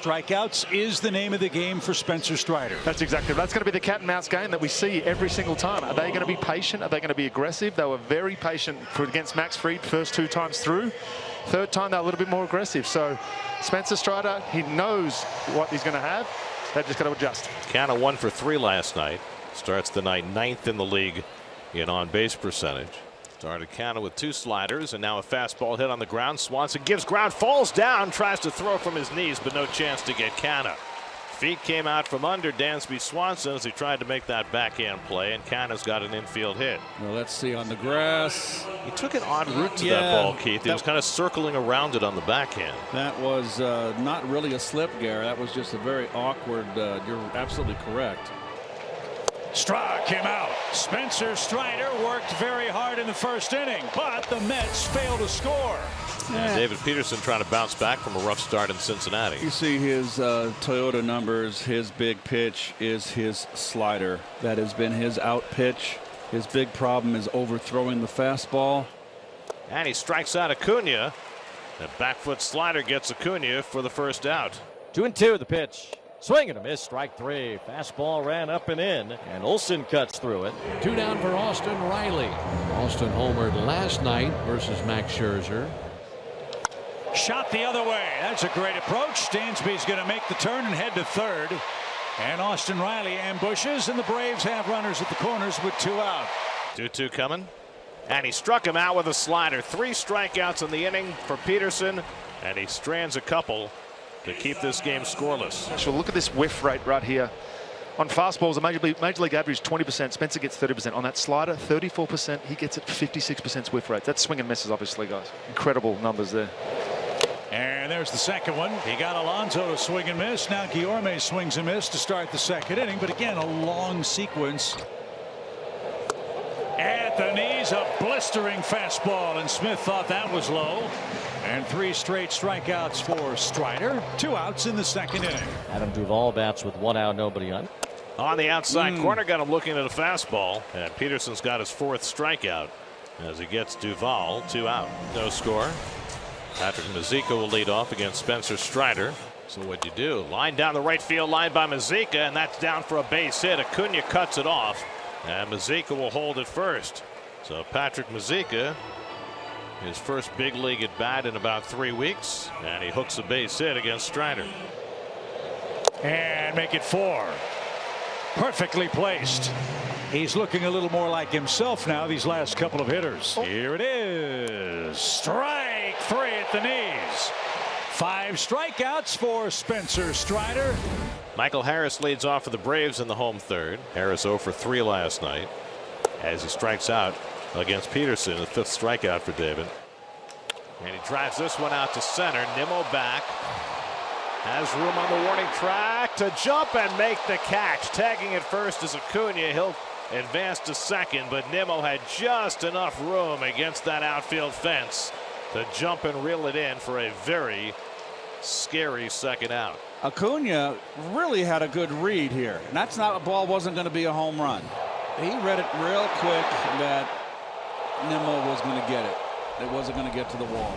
strikeouts is the name of the game for Spencer Strider. That's exactly. That's going to be the cat and mouse game that we see every single time. Are they going to be patient? Are they going to be aggressive? They were very patient against Max Fried first 2 times through. Third time they're a little bit more aggressive. So Spencer Strider, he knows what he's going to have. They've just got to adjust. Canna 1 for 3 last night. Starts the night 9th in the league in on-base percentage. Started Canna with 2 sliders and now a fastball hit on the ground. Swanson gives ground, falls down, tries to throw from his knees, but no chance to get Canna. Feet came out from under Dansby Swanson as he tried to make that backhand play, and Canna's got an infield hit. Well, let's see on the grass. He took an odd route to that ball, Keith. He was kind of circling around it on the backhand. That was not really a slip, Gary. That was just a very awkward. You're absolutely correct. Struck him out. Spencer Strider worked very hard in the first inning, but the Mets failed to score. And David Peterson trying to bounce back from a rough start in Cincinnati. You see his Toyota numbers. His big pitch is his slider. That has been his out pitch. His big problem is overthrowing the fastball. And he strikes out Acuna. The back foot slider gets Acuna for the first out. 2-2 the pitch. Swing and a miss, strike 3. Fastball ran up and in, and Olson cuts through it. 2 down for Austin Riley. Austin homered last night versus Max Scherzer. Shot the other way. That's a great approach. Dansby's going to make the turn and head to third. And Austin Riley ambushes, and the Braves have runners at the corners with 2 out. 2-2 coming. And he struck him out with a slider. 3 strikeouts in the inning for Peterson, and he strands a couple to keep this game scoreless. So look at this whiff rate right here. On fastballs, the major league average 20%. Spencer gets 30%. On that slider, 34%. He gets it 56% whiff rate. That's swing and misses, obviously, guys. Incredible numbers there. And there's the second one. He got Alonso to swing and miss. Now Guillorme swings and miss to start the second inning. But again, a long sequence. At the knees, a blistering fastball, and Smith thought that was low. And 3 straight strikeouts for Strider. 2 outs in the second inning. Adam Duvall bats with 1 out, nobody on. On the outside corner, got him looking at a fastball, and Peterson's got his 4th strikeout as he gets Duvall 2 out. No score. Patrick Mazeika will lead off against Spencer Strider. So what you do? Line down the right field line by Mazeika, and that's down for a base hit. Acuna cuts it off, and Mazeika will hold it first. So Patrick Mazeika, his first big league at bat in about 3 weeks, and he hooks a base hit against Strider. And make it 4. Perfectly placed. He's looking a little more like himself now these last couple of hitters. Here it is. Strike 3 at the knees. 5 strikeouts for Spencer Strider. Michael Harris leads off for the Braves in the home third. Harris 0 for 3 last night as he strikes out against Peterson, the 5th strikeout for David. And he drives this one out to center. Nimmo back. Has room on the warning track to jump and make the catch. Tagging it first is Acuna. He'll advance to second, but Nimmo had just enough room against that outfield fence to jump and reel it in for a very scary second out. Acuna really had a good read here. And that's not a ball wasn't going to be a home run. He read it real quick that Nimmo was going to get it. It wasn't going to get to the wall.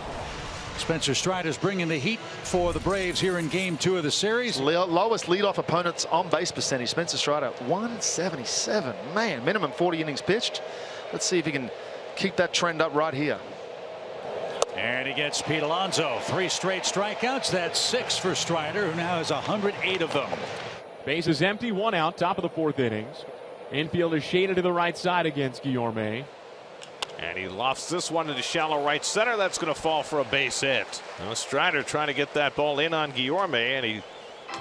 Spencer Strider's bringing the heat for the Braves here in game 2 of the series. Lowest leadoff opponent's on base percentage. Spencer Strider 177. Man, minimum 40 innings pitched. Let's see if he can keep that trend up right here. And he gets Pete Alonso. 3 straight strikeouts. That's 6 for Strider, who now has 108 of them. Base is empty, 1 out, top of the 4th innings. Infield is shaded to the right side against Guillorme. And he lofts this one into shallow right center. That's going to fall for a base hit. Now Strider trying to get that ball in on Guillorme, and he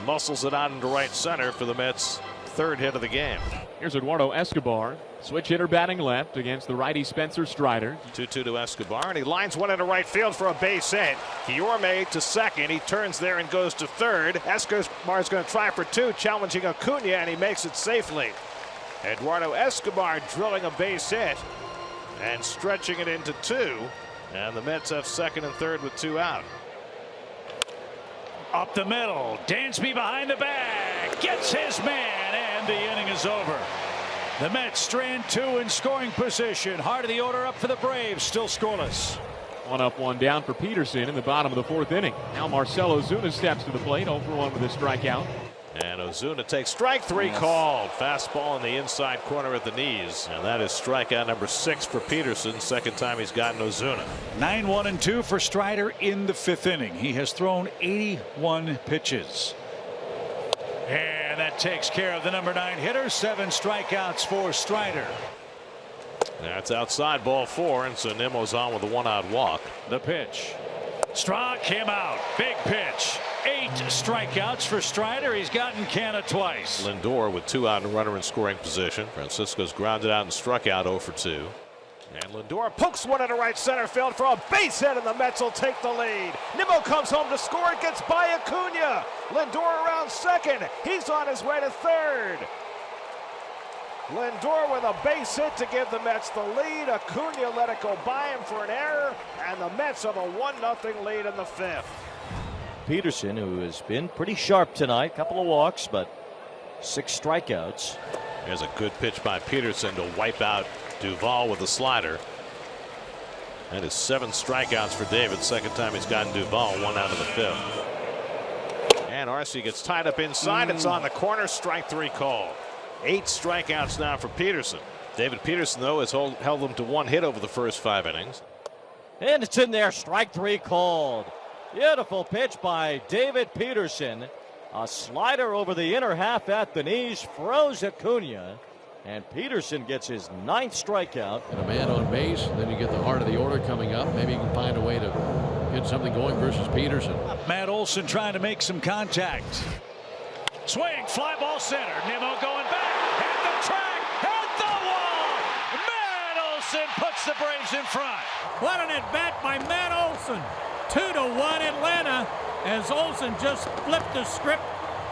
muscles it out into right center for the Mets' 3rd hit of the game. Here's Eduardo Escobar, switch hitter batting left against the righty Spencer Strider. 2-2 to Escobar, and he lines one into right field for a base hit. Guillorme to second. He turns there and goes to third. Escobar's going to try for 2, challenging Acuna, and he makes it safely. Eduardo Escobar drilling a base hit and stretching it into 2, and the Mets have second and third with 2 out. Up the middle, Dansby behind the bag, gets his man, and the inning is over. The Mets strand 2 in scoring position. Heart of the order up for the Braves, still scoreless. 1 up, 1 down for Peterson in the bottom of the 4th inning. Now Marcell Ozuna steps to the plate, 0 for 1 with a strikeout. And Ozuna takes strike 3 called. Fastball in the inside corner at the knees. And that is strikeout number 6 for Peterson. Second time he's gotten Ozuna. 9-1-2 for Strider in the 5th inning. He has thrown 81 pitches. And that takes care of the number 9 hitter. 7 strikeouts for Strider. That's outside, ball 4, and so Nimmo's on with a 1-out walk. The pitch. Struck him out. Big pitch. 8 strikeouts for Strider. He's gotten Canna twice. Lindor with 2 out and a runner in scoring position. Francisco's grounded out and struck out 0 for 2. And Lindor pokes one into right center field for a base hit, and the Mets will take the lead. Nimmo comes home to score. It gets by Acuna. Lindor around second. He's on his way to third. Lindor with a base hit to give the Mets the lead. Acuna let it go by him for an error, and the Mets have a 1-0 lead in the 5th. Peterson, who has been pretty sharp tonight, couple of walks, but 6 strikeouts. There's a good pitch by Peterson to wipe out Duvall with a slider. That is 7 strikeouts for David. Second time he's gotten Duvall, 1 out of the 5th. And Arce gets tied up inside. It's on the corner. Strike 3 call. 8 strikeouts now for Peterson. David Peterson, though, has held them to 1 hit over the first 5 innings. And it's in there. Strike 3 called. Beautiful pitch by David Peterson. A slider over the inner half at the knees. Froze Acuna. And Peterson gets his 9th strikeout. And a man on base. And then you get the heart of the order coming up. Maybe you can find a way to get something going versus Peterson. Matt Olson trying to make some contact. Swing, fly ball center. Nimmo going back. Hit the track. Hit the wall. Matt Olson puts the Braves in front. What an at-bat by Matt Olson. 2-1 Atlanta as Olson just flipped the script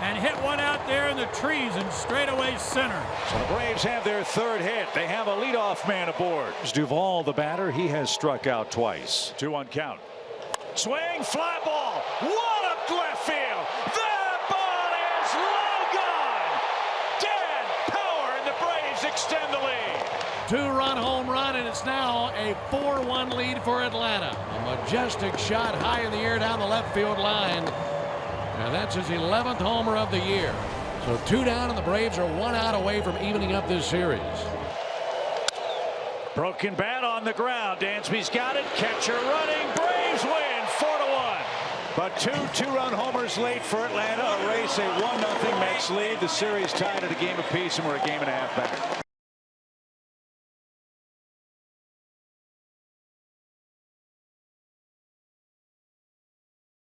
and hit one out there in the trees in straightaway center. So the Braves have their 3rd hit. They have a leadoff man aboard. Duvall, the batter, he has struck out twice. 2-1 count. Swing, fly ball. What up left field. That ball is low gone. Dead power, and the Braves extend the lead. 2-run home run, and it's now a 4-1 lead for Atlanta. A majestic shot high in the air down the left field line. And that's his 11th homer of the year. So 2 down, and the Braves are 1 out away from evening up this series. Broken bat on the ground. Dansby's got it. Catcher running. Braves win 4-1. But 2 2-run homers late for Atlanta. Erase a 1-0 Mets lead. The series tied at a game apiece, and we're a game and a half back.